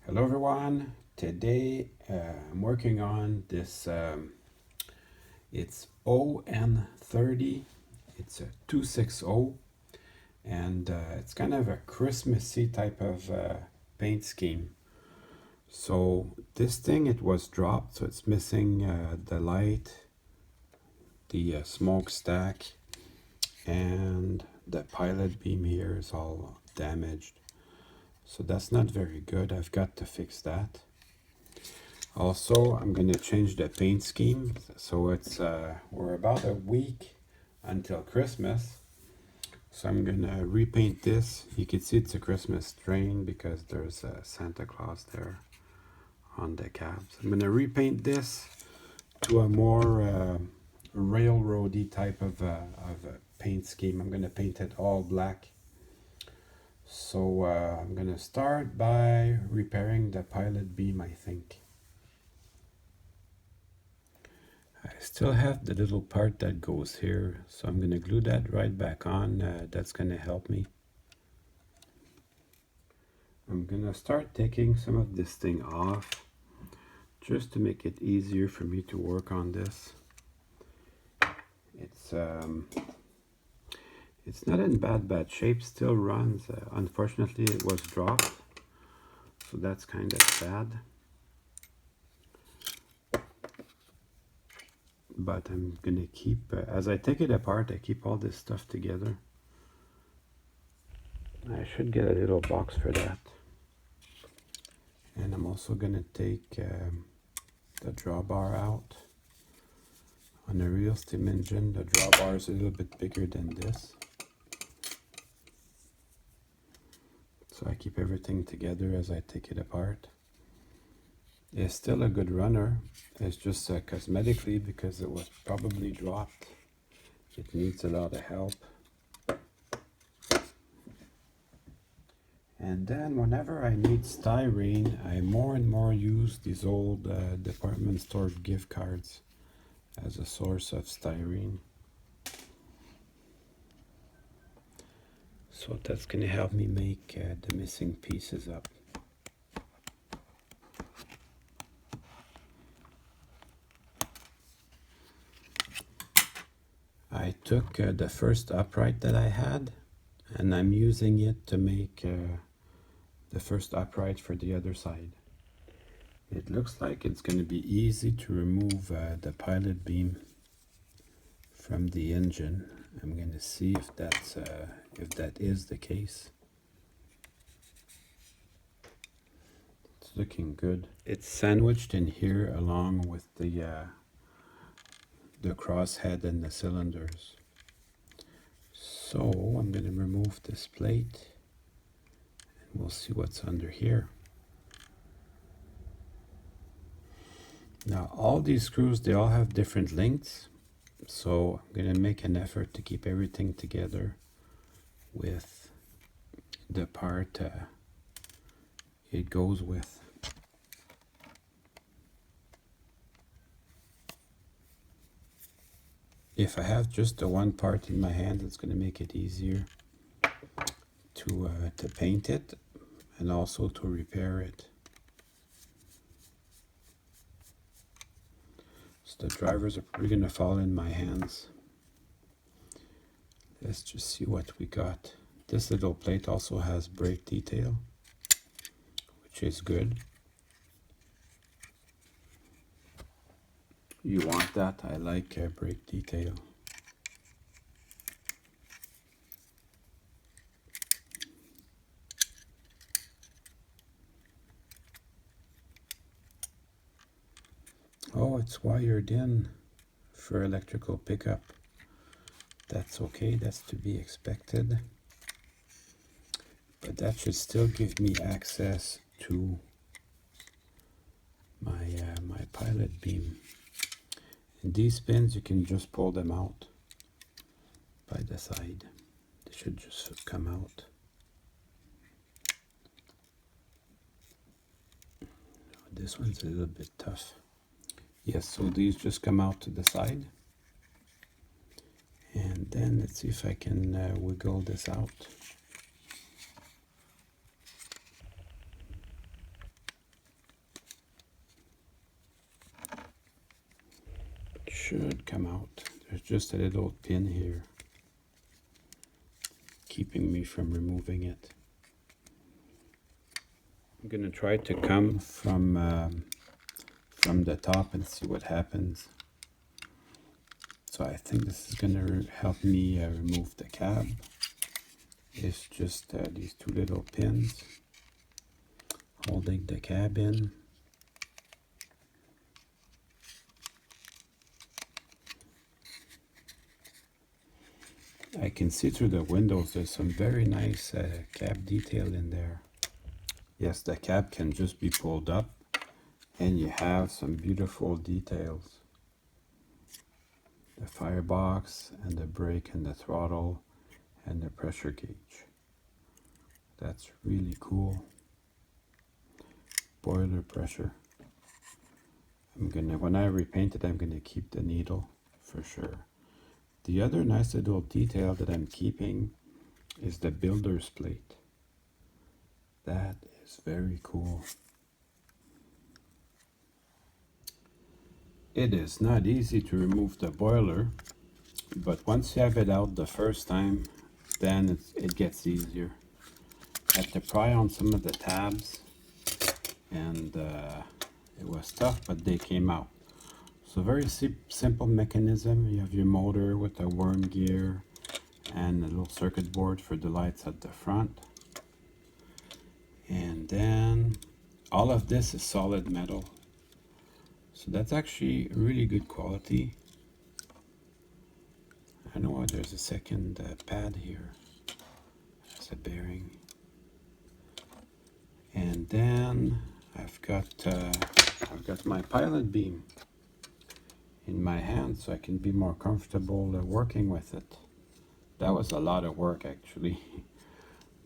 Hello everyone. Today I'm working on this. It's On30. It's a 260, and it's kind of a Christmassy type of paint scheme. So this thing, it was dropped, so it's missing the light, the smokestack, and the pilot beam here is all damaged. So that's not very good. I've got to fix that. Also, I'm going to change the paint scheme. So it's we're about a week until Christmas. So I'm going to repaint this. You can see it's a Christmas train because there's a Santa Claus there on the cabs. I'm going to repaint this to a more railroady type of paint scheme. I'm going to paint it all black. So I'm going to start by repairing the pilot beam, I think. I still have the little part that goes here, so I'm going to glue that right back on. That's going to help me. I'm going to start taking some of this thing off just to make it easier for me to work on this. It's not in bad shape, still runs. Unfortunately, it was dropped, so that's kind of sad. But I'm gonna keep, as I take it apart, I keep all this stuff together. I should get a little box for that. And I'm also gonna take the drawbar out. On a real steam engine, the drawbar is a little bit bigger than this. So I keep everything together as I take it apart. It's still a good runner. It's just cosmetically, because it was probably dropped, it needs a lot of help. And then whenever I need styrene, I more and more use these old department store gift cards as a source of styrene. So that's going to help me make the missing pieces up. I took the first upright that I had, and I'm using it to make the first upright for the other side. It looks like it's going to be easy to remove the pilot beam from the engine. I'm going to see if that is the case. It's looking good. It's sandwiched in here along with the crosshead and the cylinders. So I'm going to remove this plate and we'll see what's under here. Now all these screws, they all have different lengths, so I'm going to make an effort to keep everything together with the part it goes with. If I have just the one part in my hand, it's going to make it easier to paint it and also to repair it. So the drivers are probably going to fall in my hands. Let's just see what we got. This little plate also has brake detail, which is good. You want that? I like brake detail. Oh, it's wired in for electrical pickup. That's okay, that's to be expected. But that should still give me access to my pilot beam. And these pins, you can just pull them out by the side. They should just come out. This one's a little bit tough. Yes, so these just come out to the side. And then let's see if I can wiggle this out. should come out. There's just a little pin here keeping me from removing it. I'm gonna try to come from the top and see what happens. So I think this is gonna help me remove the cab. It's just these two little pins holding the cab in. I can see through the windows there's some very nice cab detail in there. Yes, the cab can just be pulled up and you have some beautiful details. The firebox and the brake and the throttle and the pressure gauge. That's really cool. Boiler pressure. When I repaint it, I'm gonna keep the needle for sure. The other nice little detail that I'm keeping is the builder's plate. That is very cool. It is not easy to remove the boiler, but once you have it out the first time, then it gets easier. I had to pry on some of the tabs, and it was tough, but they came out. So very simple mechanism. You have your motor with a worm gear and a little circuit board for the lights at the front. And then all of this is solid metal. So that's actually really good quality. I know there's a second pad here. There's a bearing. And then I've got my pilot beam in my hand so I can be more comfortable working with it. That was a lot of work actually,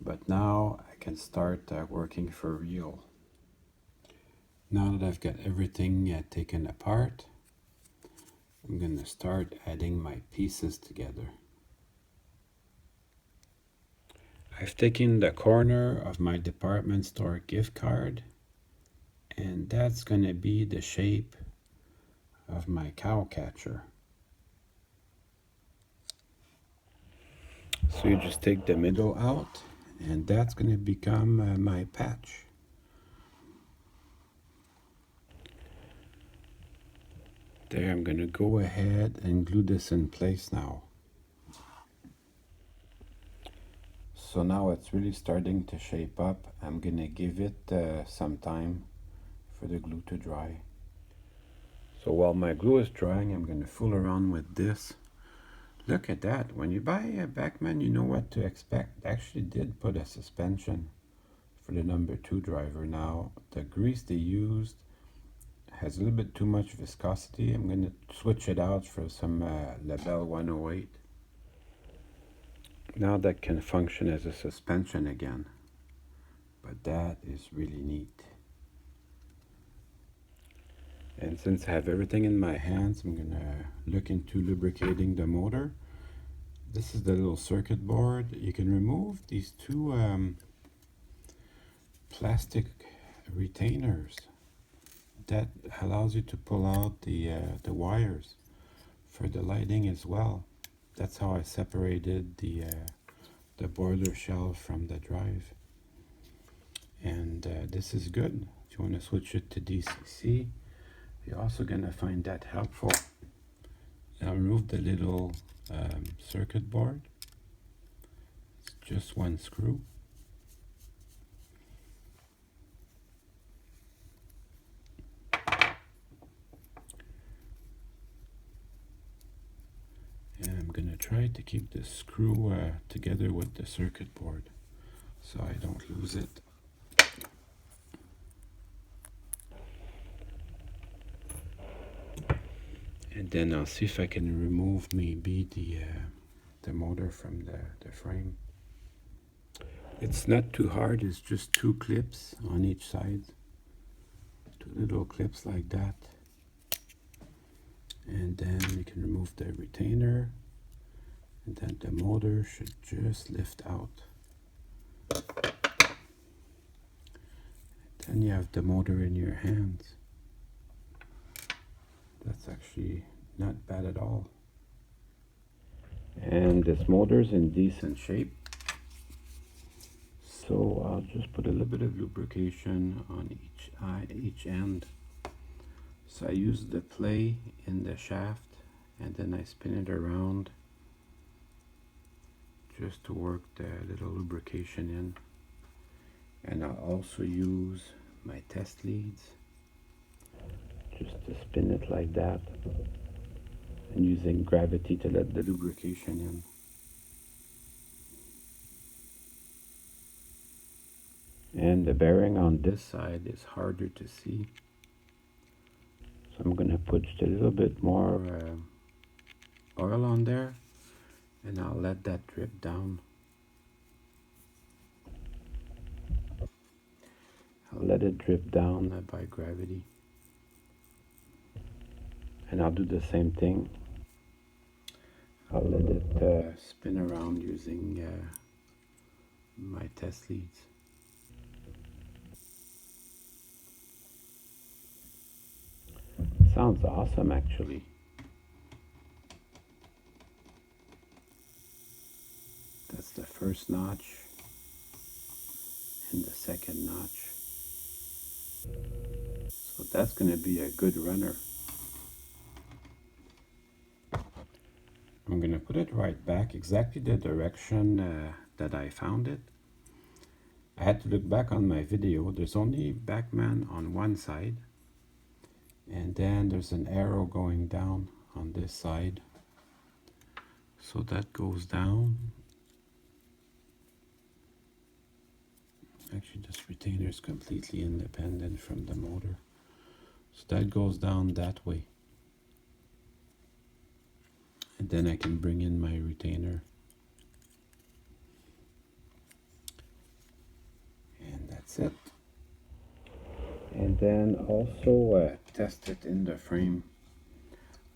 but now I can start working for real. Now that I've got everything taken apart, I'm gonna start adding my pieces together. I've taken the corner of my department store gift card, and that's gonna be the shape of my cow catcher. So you just take the middle out, and that's gonna become my patch. There, I'm gonna go ahead and glue this in place now. So now it's really starting to shape up. I'm gonna give it some time for the glue to dry. So while my glue is drying, I'm gonna fool around with this. Look at that. When you buy a Bachmann, you know what to expect. I actually did put a suspension for the number 2 driver. Now, the grease they used has a little bit too much viscosity. I'm gonna switch it out for some Label 108. Now that can function as a suspension again. But that is really neat. And since I have everything in my hands, I'm gonna look into lubricating the motor. This is the little circuit board. You can remove these two plastic retainers. That allows you to pull out the wires for the lighting as well. That's how I separated the boiler shell from the drive. And this is good. If you want to switch it to DCC, you're also going to find that helpful. I'll remove the little circuit board. It's just one screw. And I'm going to try to keep the screw together with the circuit board so I don't lose it. And then I'll see if I can remove maybe the motor from the frame. It's not too hard, it's just 2 clips on each side. 2 little clips like that. And then we can remove the retainer. And then the motor should just lift out. Then you have the motor in your hands. That's actually not bad at all. And this motor's in decent shape. So I'll just put a little bit of lubrication on each end. So I use the play in the shaft and then I spin it around just to work the little lubrication in. And I'll also use my test leads just to spin it like that and using gravity to let the lubrication in. And the bearing on this side is harder to see. So I'm going to put just a little bit more oil on there and I'll let that drip down. I'll let it drip down by gravity. And I'll do the same thing. I'll let it spin around using my test leads. Sounds awesome actually. That's the first notch and the second notch. So that's going to be a good runner. I'm going to put it right back exactly the direction that I found it. I had to look back on my video. There's only Bachmann on one side and then there's an arrow going down on this side. So that goes down. Actually, this retainer is completely independent from the motor. So that goes down that way. And then I can bring in my retainer. And that's it. And then also test it in the frame,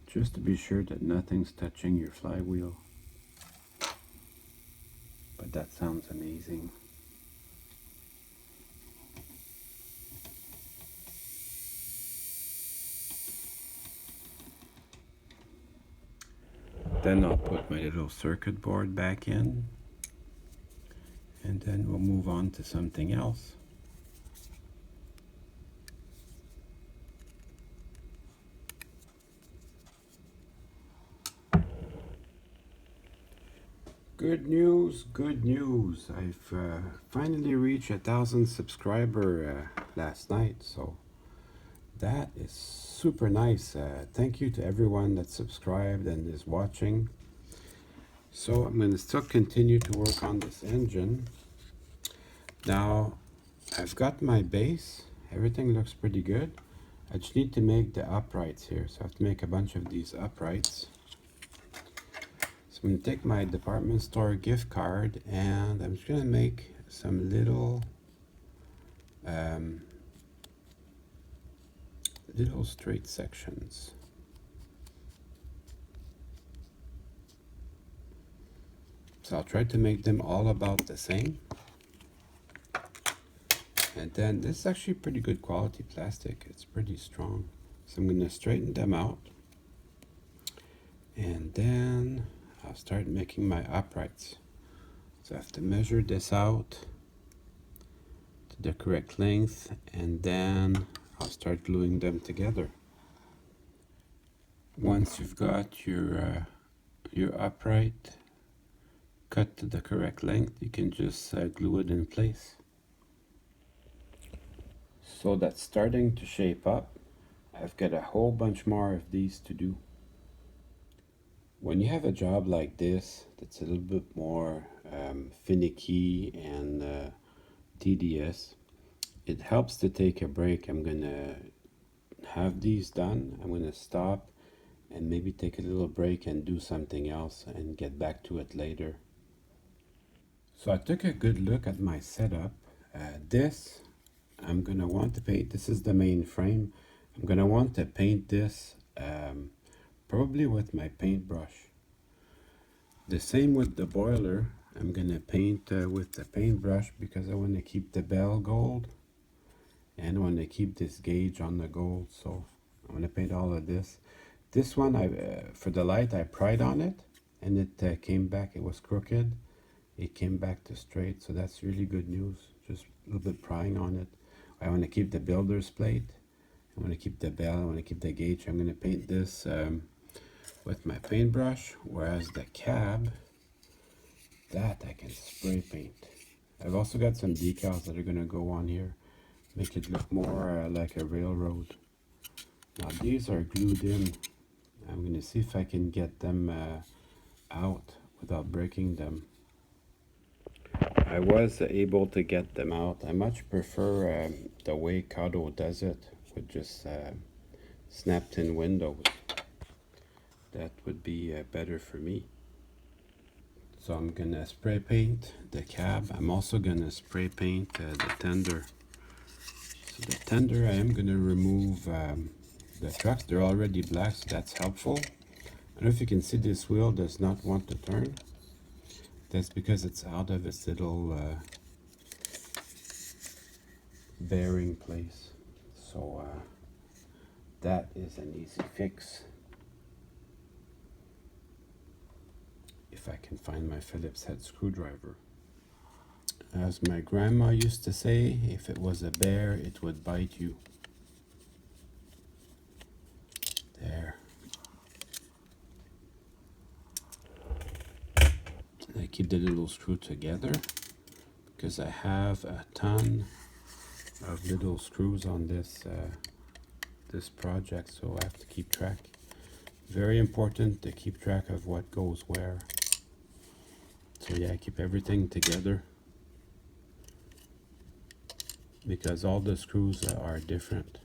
just to be sure that nothing's touching your flywheel. But that sounds amazing. Then I'll put my little circuit board back in, and then we'll move on to something else. Good news, good news. I've finally reached 1,000 subscribers last night, so that is super nice. Thank you to everyone that subscribed and is watching. So I'm going to still continue to work on this engine. Now I've got my base, everything looks pretty good. I just need to make the uprights here, so I have to make a bunch of these uprights. So I'm going to take my department store gift card and I'm just going to make some little straight sections. So I'll try to make them all about the same. And then this is actually pretty good quality plastic. It's pretty strong. So I'm going to straighten them out. And then I'll start making my uprights. So I have to measure this out to the correct length and then I'll start gluing them together. Once you've got your upright cut to the correct length, you can just glue it in place. So that's starting to shape up. I've got a whole bunch more of these to do. When you have a job like this that's a little bit more finicky and tedious, it helps to take a break. I'm gonna have these done. I'm gonna stop and maybe take a little break and do something else and get back to it later. So I took a good look at my setup. This I'm gonna want to paint. This is the main frame. I'm gonna want to paint this probably with my paintbrush. The same with the boiler. I'm gonna paint with the paintbrush because I want to keep the bell gold and I want to keep this gauge on the gold. So I'm gonna paint all of this. This one, for the light, I pried on it, and it came back. It was crooked. It came back to straight, so that's really good news. Just a little bit prying on it. I want to keep the builder's plate. I want to keep the bell. I want to keep the gauge. I'm going to paint this with my paintbrush, whereas the cab, that I can spray paint. I've also got some decals that are going to go on here, make it look more like a railroad. Now these are glued in. I'm going to see if I can get them out without breaking them. I was able to get them out. I much prefer the way Kato does it, with just snapped-in windows. That would be better for me. So I'm gonna spray paint the cab. I'm also gonna spray paint the tender. So the tender, I am gonna remove the trucks. They're already black, so that's helpful. I don't know if you can see this wheel does not want to turn. That's because it's out of its little bearing place. So that is an easy fix. If I can find my Phillips head screwdriver. As my grandma used to say, if it was a bear, it would bite you. There. I keep the little screw together because I have a ton of little screws on this this project, so I have to keep track. Very important to keep track of what goes where. So yeah, I keep everything together because all the screws are different.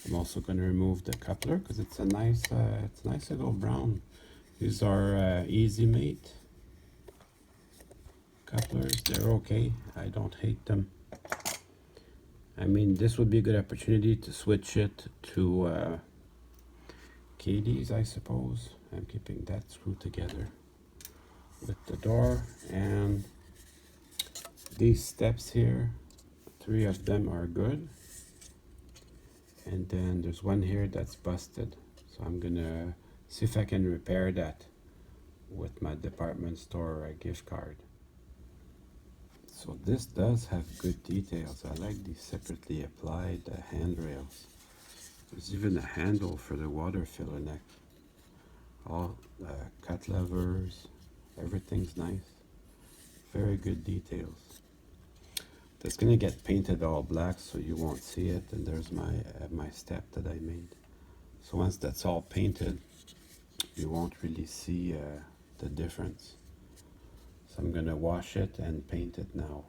I'm also going to remove the coupler because it's a nice little brown. These are Easy Mate couplers. They're okay. I don't hate them. I mean, this would be a good opportunity to switch it to Katie's, I suppose. I'm keeping that screw together with the door, and these steps here, 3 of them are good, and then there's one here that's busted, so I'm gonna see if I can repair that with my department store gift card. So this does have good details. I like these separately applied handrails. There's even a handle for the water filler neck. All cut levers, everything's nice. Very good details. That's gonna get painted all black so you won't see it, and there's my step that I made. So once that's all painted, you won't really see the difference. So I'm gonna wash it and paint it now.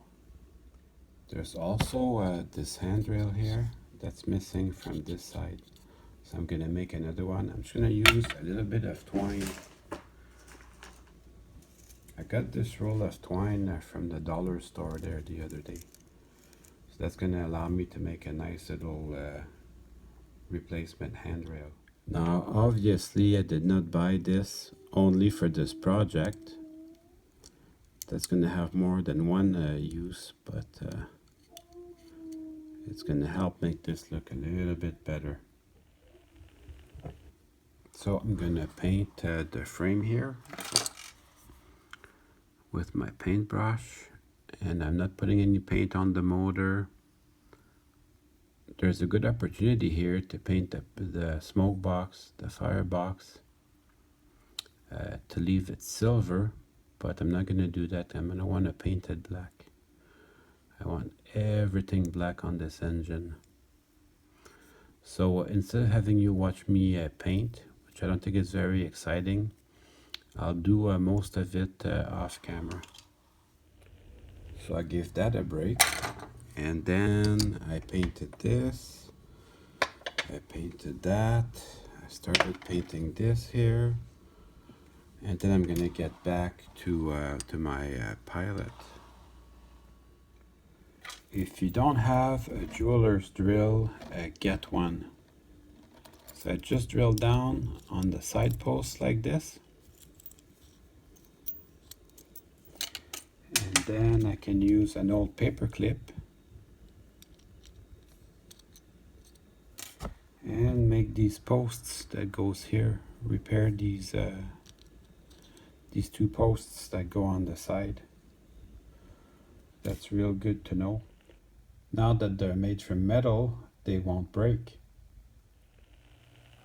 There's also this handrail here that's missing from this side. So I'm gonna make another one. I'm just gonna use a little bit of twine. I got this roll of twine from the dollar store there the other day. So that's gonna allow me to make a nice little replacement handrail. Now obviously I did not buy this only for this project. That's gonna have more than one use, but it's gonna help make this look a little bit better. So I'm gonna paint the frame here with my paintbrush, and I'm not putting any paint on the motor. There's a good opportunity here to paint the smoke box, the firebox, to leave it silver, but I'm not gonna do that. I'm gonna want to paint it black. I want everything black on this engine. So instead of having you watch me paint, which I don't think is very exciting, I'll do most of it off camera. So I gave that a break, and then I painted this, I painted that, I started painting this here, and then I'm gonna get back to my pilot. If you don't have a jeweler's drill, get one. So I just drill down on the side posts like this. And then I can use an old paper clip and make these posts that goes here. Repair these two posts that go on the side. That's real good to know. Now that they're made from metal, they won't break.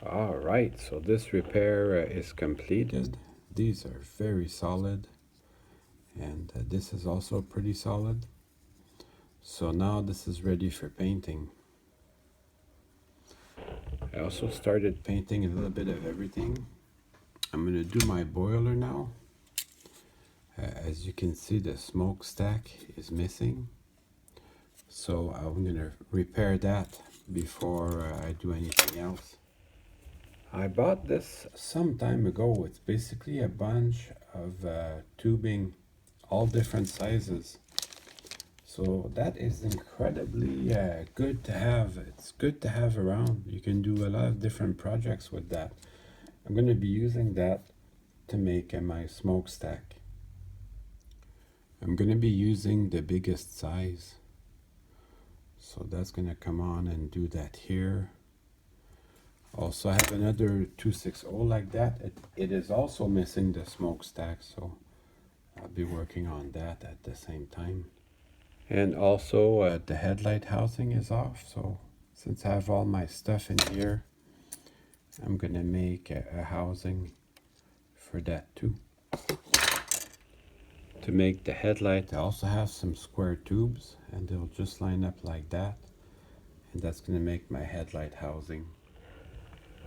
All right, so this repair is completed. These are very solid, and this is also pretty solid. So now this is ready for painting. I also started painting a little bit of everything. I'm going to do my boiler now. As you can see, the smokestack is missing. So I'm going to repair that before I do anything else. I bought this some time ago. It's basically a bunch of tubing, all different sizes. So that is incredibly good to have. It's good to have around. You can do a lot of different projects with that. I'm going to be using that to make my smokestack. I'm going to be using the biggest size. So that's going to come on and do that here. Also I have another 260 like that. It is also missing the smokestack, so I'll be working on that at the same time. And also the headlight housing is off, so since I have all my stuff in here, I'm gonna make a housing for that too. To make the headlight, I also have some square tubes, and they'll just line up like that, and that's gonna make my headlight housing.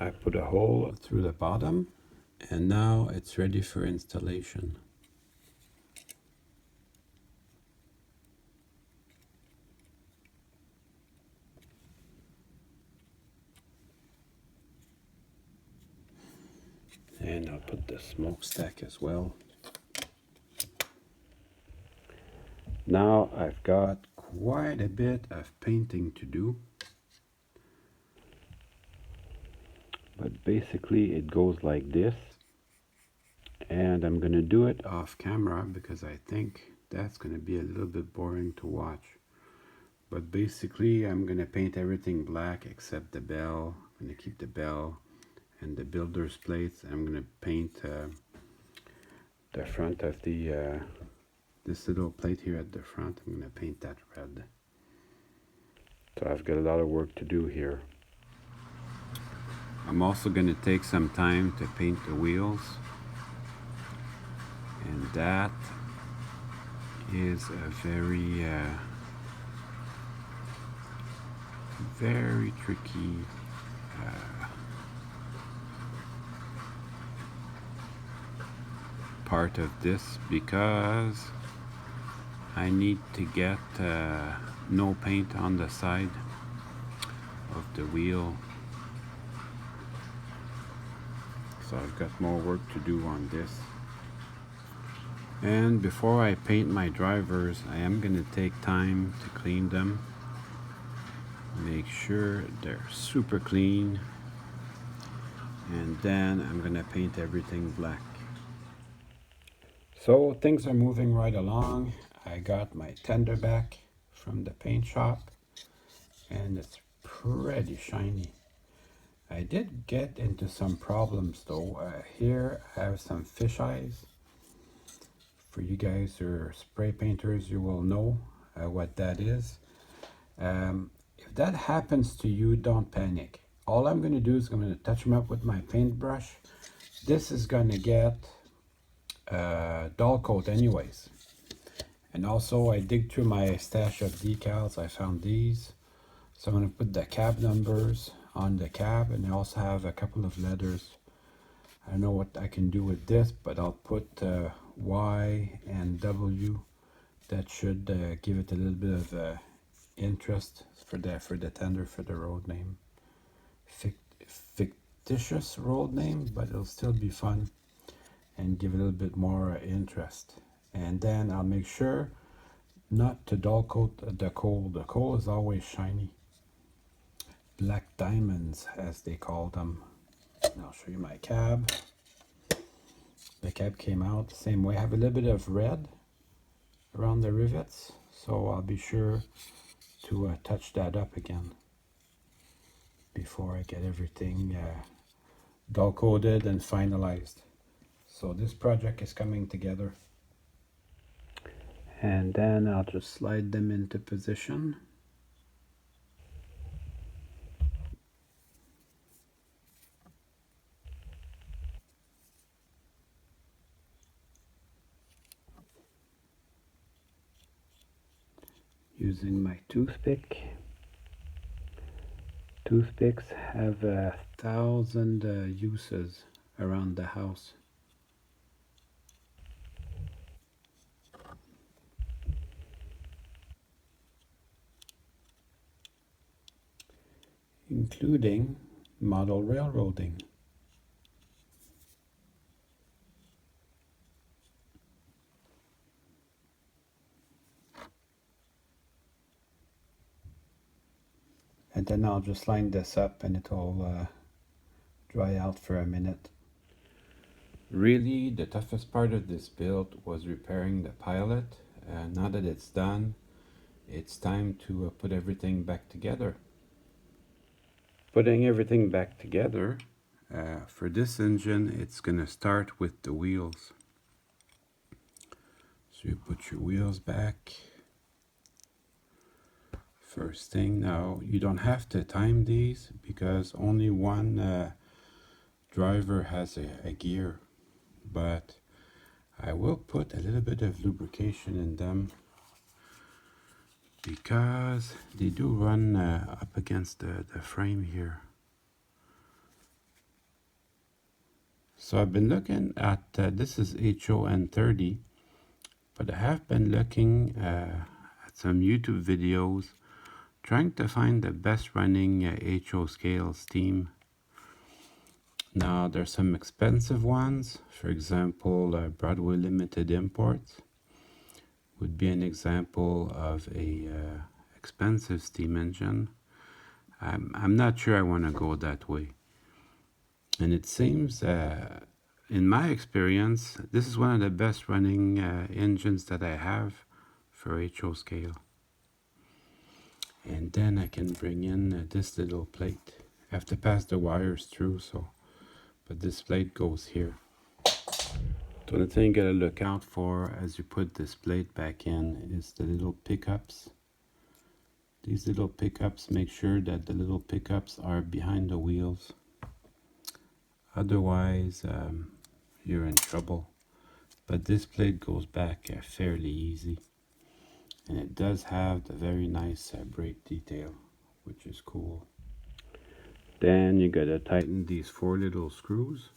I put a hole through the bottom, and now it's ready for installation. And I'll put the smokestack as well. Now I've got quite a bit of painting to do. But basically it goes like this. And I'm gonna do it off camera because I think that's gonna be a little bit boring to watch. But basically I'm gonna paint everything black except the bell. I'm gonna keep the bell and the builder's plates. I'm gonna paint the front of the this little plate here at the front. I'm gonna paint that red. So I've got a lot of work to do here. I'm also gonna take some time to paint the wheels, and that is a very tricky part of this, because I need to get no paint on the side of the wheel. So I've got more work to do on this. And before I paint my drivers, I am going to take time to clean them. Make sure they're super clean. And then I'm going to paint everything black. So things are moving right along. I got my tender back from the paint shop, and it's pretty shiny. I did get into some problems though. Here I have some fish eyes. For you guys who are spray painters, you will know what that is. If that happens to you, don't panic. All I'm going to do is I'm going to touch them up with my paintbrush. This is going to get dull coat anyways. And also I dig through my stash of decals. I found these. So I'm going to put the cab numbers on the cab, and I also have a couple of letters. I don't know what I can do with this, but I'll put Y and W. That should give it a little bit of interest for the tender, for the road name. Fictitious road name, but it'll still be fun and give a little bit more interest. And then I'll make sure not to dull coat the coal. The coal is always shiny. Black diamonds, as they call them. And I'll show you my cab. The cab came out the same way. I have a little bit of red around the rivets, so I'll be sure to touch that up again. before I get everything dull coated and finalized. So this project is coming together. And then I'll just slide them into position. Using my toothpick. Toothpicks have 1,000 uses around the house. Including model railroading. And then I'll just line this up and it'll dry out for a minute. Really, the toughest part of this build was repairing the pilot. Now that it's done, it's time to put everything back together. Putting everything back together, for this engine, it's gonna start with the wheels. So you put your wheels back. First thing, now you don't have to time these because only one driver has a gear, but I will put a little bit of lubrication in them because they do run up against the frame here. So I've been looking at, this is On30, but I have been looking at some YouTube videos trying to find the best running HO scale steam. Now there's some expensive ones, for example Broadway Limited Imports would be an example of a expensive steam engine. I'm not sure I want to go that way. And it seems, in my experience, this is one of the best running engines that I have for HO scale. And then I can bring in this little plate. I have to pass the wires through, but this plate goes here. The only thing you gotta look out for as you put this plate back in is the little pickups. These little pickups, make sure that the little pickups are behind the wheels. Otherwise, you're in trouble. But this plate goes back fairly easy. And it does have the very nice brake detail, which is cool. Then you gotta tighten these 4 little screws.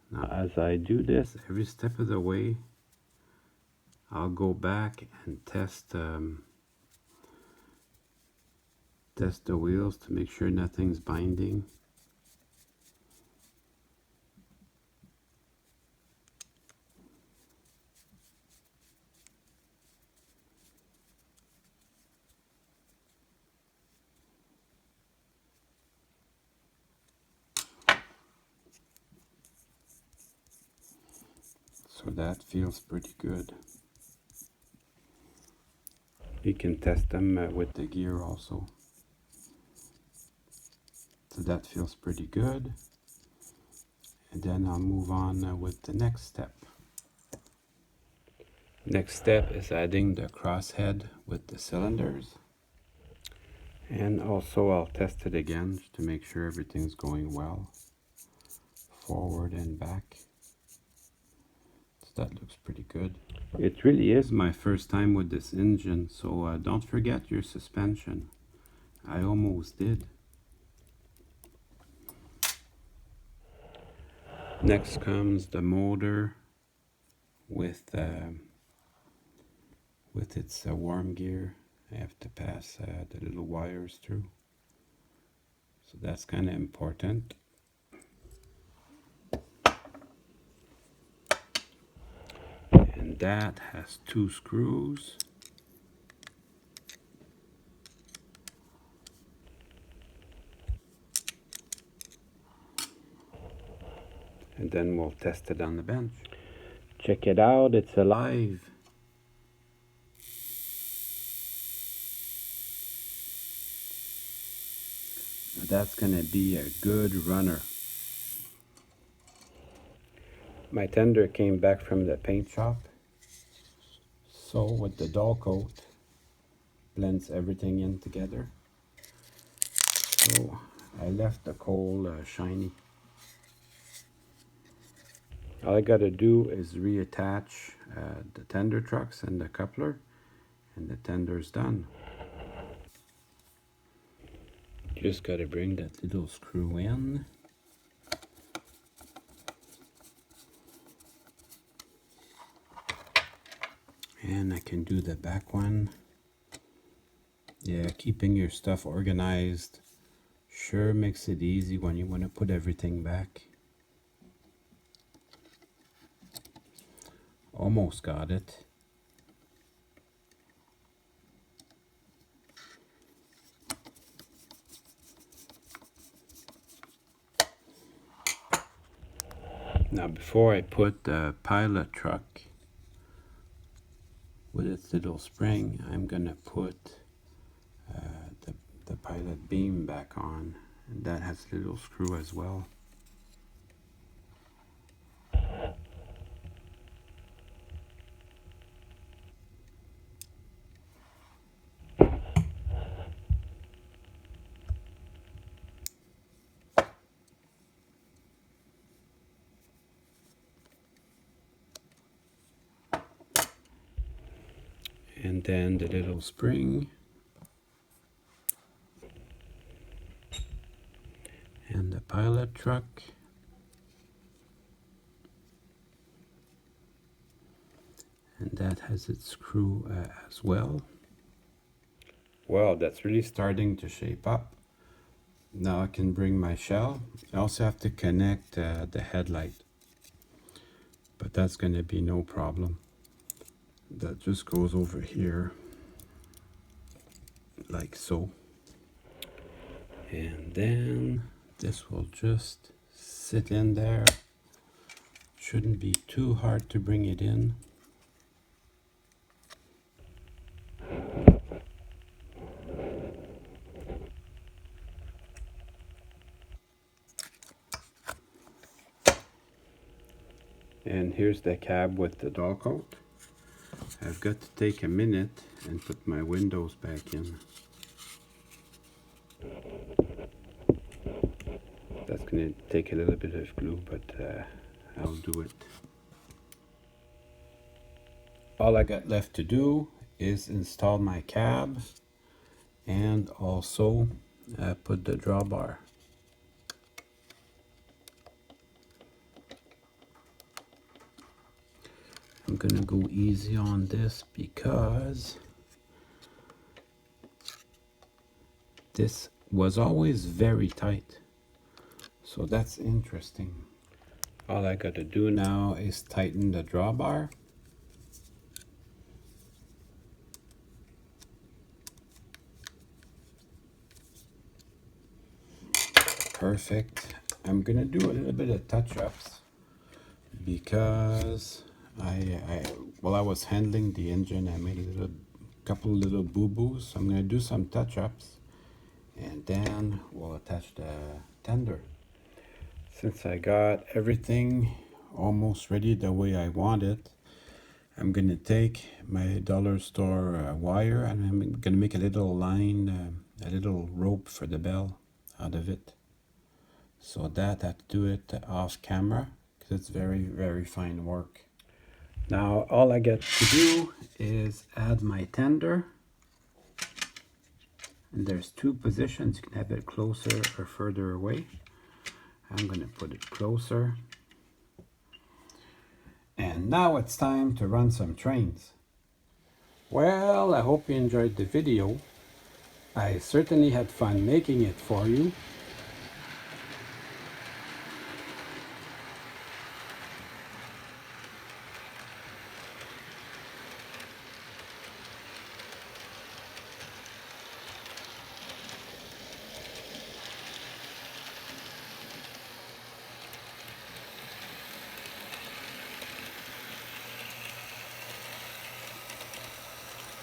Now as I do this, every step of the way, I'll go back and test the wheels to make sure nothing's binding. So that feels pretty good. You can test them with the gear also. So that feels pretty good. And then I'll move on with the next step. Next step is adding the crosshead with the cylinders. And also I'll test it again to make sure everything's going well. Forward and back. So that looks pretty good. It really is my first time with this engine, so don't forget your suspension. I almost did. Next comes the motor with its worm gear. I have to pass the little wires through. So that's kind of important. And that has 2 screws. And then we'll test it on the bench. Check it out, it's alive. that's gonna be a good runner. My tender came back from the paint shop, so with the dull coat blends everything in together. So I left the coal shiny. All I gotta do is reattach the tender trucks and the coupler, and the tender's done. Just gotta bring that little screw in. And I can do the back one. Yeah, keeping your stuff organized sure makes it easy when you want to put everything back. Almost got it. Now before I put the pilot truck with its little spring, I'm gonna put the pilot beam back on, and that has a little screw as well. And then the little spring and the pilot truck. And that has its screw as well. Well, that's really starting to shape up. Now I can bring my shell. I also have to connect the headlight, but that's going to be no problem. That just goes over here like so. And then this will just sit in there. Shouldn't be too hard to bring it in. And here's the cab with the dull coat. I've got to take a minute and put my windows back in. That's going to take a little bit of glue, but I'll do it. All I got left to do is install my cab and also put the drawbar. I'm gonna go easy on this because this was always very tight. So that's interesting. All I gotta do now is tighten the drawbar. Perfect. I'm gonna do a little bit of touch-ups because while I was handling the engine, I made a couple little boo-boos. I'm gonna do some touch-ups and then we'll attach the tender. Since I got everything almost ready the way I want it, I'm gonna take my dollar store wire and I'm gonna make a little line, a little rope for the bell out of it. So that I have to do it off camera because it's very, very fine work. Now all I get to do is add my tender. And there's two positions. You can have it closer or further away. I'm going to put it closer. And now it's time to run some trains. Well, I hope you enjoyed the video. I certainly had fun making it for you.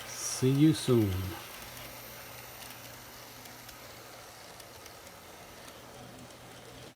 See you soon.